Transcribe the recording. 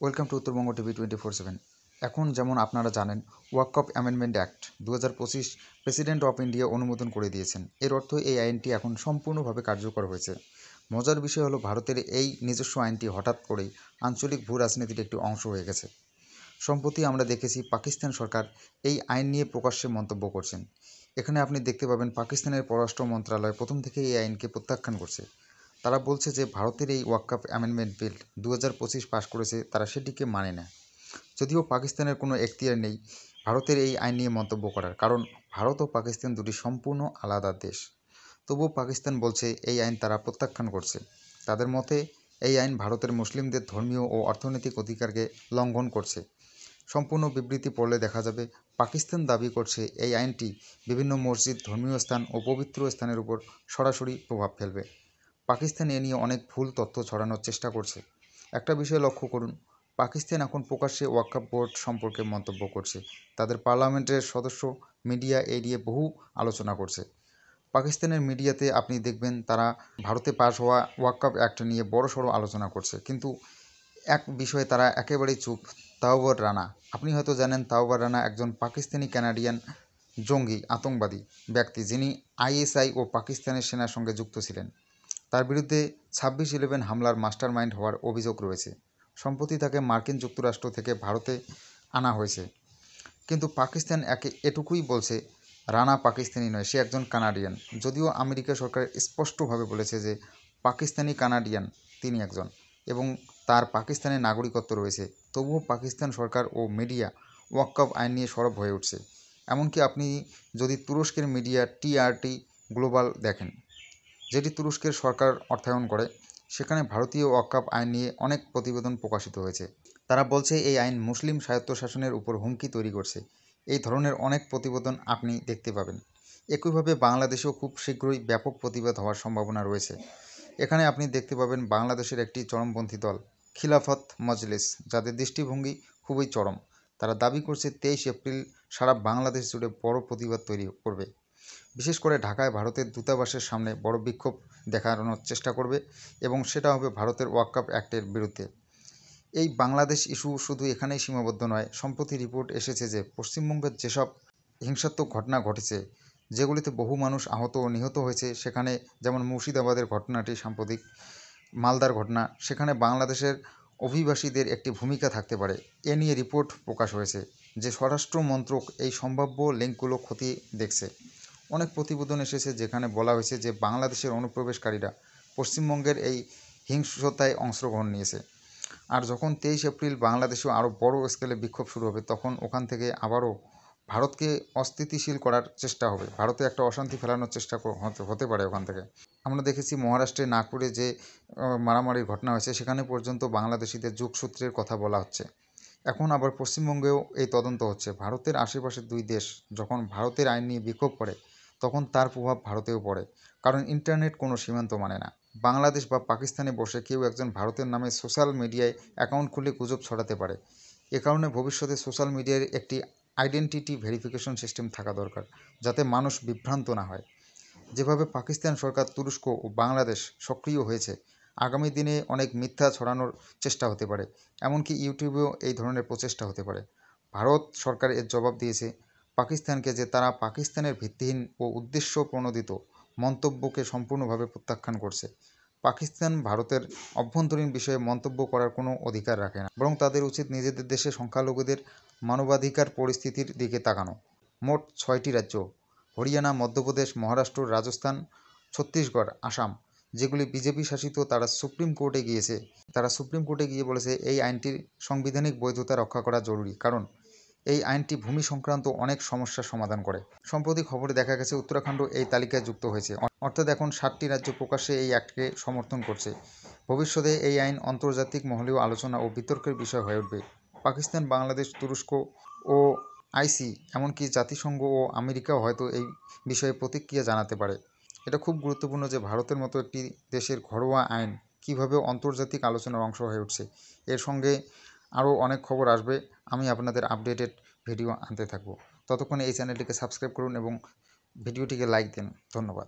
Welcome to Uttarbanga TV 24/7। এখন যেমন আপনারা জানেন, Waqf amendment act 2025 president of India অনুমোদন করে দিয়েছেন। এর অর্থ এই আইনটি এখন সম্পূর্ণভাবে কার্যকর হয়েছে। মজার বিষয় হলো, ভারতের এই নিজস্ব আইনটি হঠাৎ করেই আঞ্চলিক ভূ রাজনীতির একটি অংশ হয়ে গেছে। সম্প্রতি আমরা দেখেছি পাকিস্তান সরকার এই আইন নিয়ে প্রকাশ্যে মন্তব্য করছেন। এখানে আপনি দেখতে পাবেন পাকিস্তানের পররাষ্ট্র মন্ত্রণালয় প্রথম থেকেই এই আইনকে প্রত্যাখ্যান করছে। তারা বলছে যে ভারতের এই ওয়াকফ অ্যামেন্ডমেন্ট বিল 2025 পাশ করেছে, তারা সেটিকে মানে না। যদিও পাকিস্তানের কোনো এখতিয়ার নেই ভারতের এই আইন নিয়ে মন্তব্য করার, কারণ ভারত ও পাকিস্তান দুটি সম্পূর্ণ আলাদা দেশ। তবুও পাকিস্তান বলছে এই আইন তারা প্রত্যাখ্যান করছে। তাদের মতে এই আইন ভারতের মুসলিমদের ধর্মীয় ও অর্থনৈতিক অধিকারকে লঙ্ঘন করছে। সম্পূর্ণ বিবৃতি পড়লে দেখা যাবে পাকিস্তান দাবি করছে এই আইনটি বিভিন্ন মসজিদ, ধর্মীয় স্থান ও পবিত্র স্থানের উপর সরাসরি প্রভাব ফেলবে। পাকিস্তান এ নিয়ে অনেক ভুল তথ্য ছড়ানোর চেষ্টা করছে। একটা বিষয় লক্ষ্য করুন, পাকিস্তান এখন প্রকাশ্যে ওয়াকফ বোর্ড সম্পর্কে মন্তব্য করছে। তাদের পার্লামেন্টের সদস্য, মিডিয়া এই নিয়ে বহু আলোচনা করছে। পাকিস্তানের মিডিয়াতে আপনি দেখবেন তারা ভারতে পাশ হওয়া ওয়াকফ অ্যাক্ট নিয়ে বড়সড় আলোচনা করছে, কিন্তু এক বিষয়ে তারা একেবারেই চুপ, তাওবর রানা। আপনি হয়তো জানেন, তাওবর রানা একজন পাকিস্তানি কানাডিয়ান জঙ্গি আতঙ্কবাদী ব্যক্তি, যিনি আইএসআই ও পাকিস্তানের সেনার সঙ্গে যুক্ত ছিলেন। তার বিরুদ্ধে 26/11 হামলার মাস্টারমাইন্ড হওয়ার অভিযোগ রয়েছে। সম্প্রতি তাকে মার্কিন যুক্তরাষ্ট্র থেকে ভারতে আনা হয়েছে, কিন্তু পাকিস্তান এটুকুই বলছে, রানা পাকিস্তানি নয়, সে একজন কানাডিয়ান। যদিও আমেরিকা সরকার স্পষ্টভাবে বলেছে যে পাকিস্তানি কানাডিয়ান তিনি একজন, এবং তার পাকিস্তানের নাগরিকত্ব রয়েছে, তবুও পাকিস্তান সরকার ও মিডিয়া ওয়াকফ আইন নিয়ে সরব হয়ে উঠছে। এমনকি আপনি যদি তুরস্কের মিডিয়া টিআরটি গ্লোবাল দেখেন, যেটি তুরস্কের সরকার অর্থায়ন করে, সেখানে ভারতীয় ওয়াকফ আইন নিয়ে অনেক প্রতিবেদন প্রকাশিত হয়েছে। তারা বলছে এই আইন মুসলিম স্বায়ত্তশাসনের উপর হুমকি তৈরি করছে। এই ধরনের অনেক প্রতিবেদন আপনি দেখতে পাবেন। একইভাবে বাংলাদেশেও খুব শীঘ্রই ব্যাপক প্রতিবাদ হওয়ার সম্ভাবনা রয়েছে। এখানে আপনি দেখতে পাবেন বাংলাদেশের একটি চরমপন্থী দল, খিলাফত মজলিস, যাদের দৃষ্টিভঙ্গি খুবই চরম। তারা দাবি করছে 23 এপ্রিল সারা বাংলাদেশ জুড়ে বড় প্রতিবাদ তৈরি করবে। বিশেষ করে ঢাকায় ভারতের দূতাবাসের সামনে বড় বিক্ষোভ দেখানোর চেষ্টা করবে, এবং সেটা হবে ভারতের ওয়াকফ অ্যাক্টের বিরুদ্ধে। এই বাংলাদেশ ইস্যু শুধু এখানেই সীমাবদ্ধ নয়। সম্প্রতি রিপোর্ট এসেছে যে পশ্চিমবঙ্গের যেসব হিংসাত্মক ঘটনা ঘটেছে, যেগুলিতে বহু মানুষ আহত ও নিহত হয়েছে, সেখানে যেমন মুর্শিদাবাদের ঘটনাটি, সাম্প্রতিক মালদার ঘটনা, সেখানে বাংলাদেশের অভিবাসীদের একটি ভূমিকা থাকতে পারে। এ নিয়ে রিপোর্ট প্রকাশ হয়েছে যে স্বরাষ্ট্র মন্ত্রক এই সম্ভাব্য লিঙ্কগুলো খতিয়ে দেখছে। অনেক প্রতিবেদন এসেছে যেখানে বলা হয়েছে যে বাংলাদেশের অনুপ্রবেশকারীরা পশ্চিমবঙ্গের এই হিংস্রতায় অংশগ্রহণ নিয়েছে। আর যখন 23 এপ্রিল বাংলাদেশেও আরও বড় স্কেলে বিক্ষোভ শুরু হবে, তখন ওখান থেকে আবারও ভারতকে অস্থিতিশীল করার চেষ্টা হবে, ভারতে একটা অশান্তি ফেলানোর চেষ্টা হতে পারে ওখান থেকে। আমরা দেখেছি মহারাষ্ট্রের নাগপুরে যে মারামারির ঘটনা হয়েছে, সেখানে পর্যন্ত বাংলাদেশিদের যোগসূত্রের কথা বলা হচ্ছে। এখন আবার পশ্চিমবঙ্গেও এই তদন্ত হচ্ছে। ভারতের আশেপাশের দুই দেশ যখন ভারতের আইন নিয়ে বিক্ষোভ করে, তখন তার প্রভাব ভারতেও পড়ে, কারণ ইন্টারনেট কোনো সীমান্ত মানে না। বাংলাদেশ বা পাকিস্তানে বসে কেউ একজন ভারতের নামে সোশ্যাল মিডিয়ায় অ্যাকাউন্ট খুলে গুজব ছড়াতে পারে। এ কারণে ভবিষ্যতে সোশ্যাল মিডিয়ার একটি আইডেন্টিটি ভেরিফিকেশন সিস্টেম থাকা দরকার, যাতে মানুষ বিভ্রান্ত না হয়। যেভাবে পাকিস্তান সরকার, তুরস্ক ও বাংলাদেশ সক্রিয় হয়েছে, আগামী দিনে অনেক মিথ্যা ছড়ানোর চেষ্টা হতে পারে। এমনকি ইউটিউবেও এই ধরনের প্রচেষ্টা হতে পারে। ভারত সরকার এর জবাব দিয়েছে পাকিস্তানকে যে তারা পাকিস্তানের ভিত্তিহীন ও উদ্দেশ্য প্রণোদিত মন্তব্যকে সম্পূর্ণভাবে প্রত্যাখ্যান করছে। পাকিস্তান ভারতের অভ্যন্তরীণ বিষয়ে মন্তব্য করার কোনো অধিকার রাখে না, বরং তাদের উচিত নিজেদের দেশে সংখ্যালঘুদের মানবাধিকার পরিস্থিতির দিকে তাকানো। মোট 6টি রাজ্য, হরিয়ানা, মধ্যপ্রদেশ, মহারাষ্ট্র, রাজস্থান, ছত্তিশগড়, আসাম, যেগুলি বিজেপি শাসিত, তারা সুপ্রিম কোর্টে গিয়ে বলেছে এই আইনটির সাংবিধানিক বৈধতা রক্ষা করা জরুরি, কারণ এই আইনটি ভূমি সংক্রান্ত অনেক সমস্যার সমাধান করে। সম্প্রতি খবরে দেখা গেছে উত্তরাখণ্ড এই তালিকায় যুক্ত হয়েছে, অর্থাৎ এখন 7টি রাজ্য প্রকাশ্যে এই অ্যাক্টকে সমর্থন করছে। ভবিষ্যতে এই আইন আন্তর্জাতিক মহলেও আলোচনা ও বিতর্কের বিষয় হয়ে উঠবে। পাকিস্তান, বাংলাদেশ, তুরস্ক ও আইসি, এমনকি জাতিসংঘ ও আমেরিকাও হয়তো এই বিষয়ে প্রতিক্রিয়া জানাতে পারে। এটা খুব গুরুত্বপূর্ণ যে ভারতের মতো একটি দেশের ঘরোয়া আইন কীভাবে আন্তর্জাতিক আলোচনার অংশ হয়ে উঠছে। এর সঙ্গে আরও অনেক খবর আসবে। আমি আপনাদের আপডেটেড ভিডিও আনতে থাকব। ততক্ষণে এই চ্যানেলটিকে সাবস্ক্রাইব করুন এবং ভিডিওটিকে লাইক দিন। ধন্যবাদ।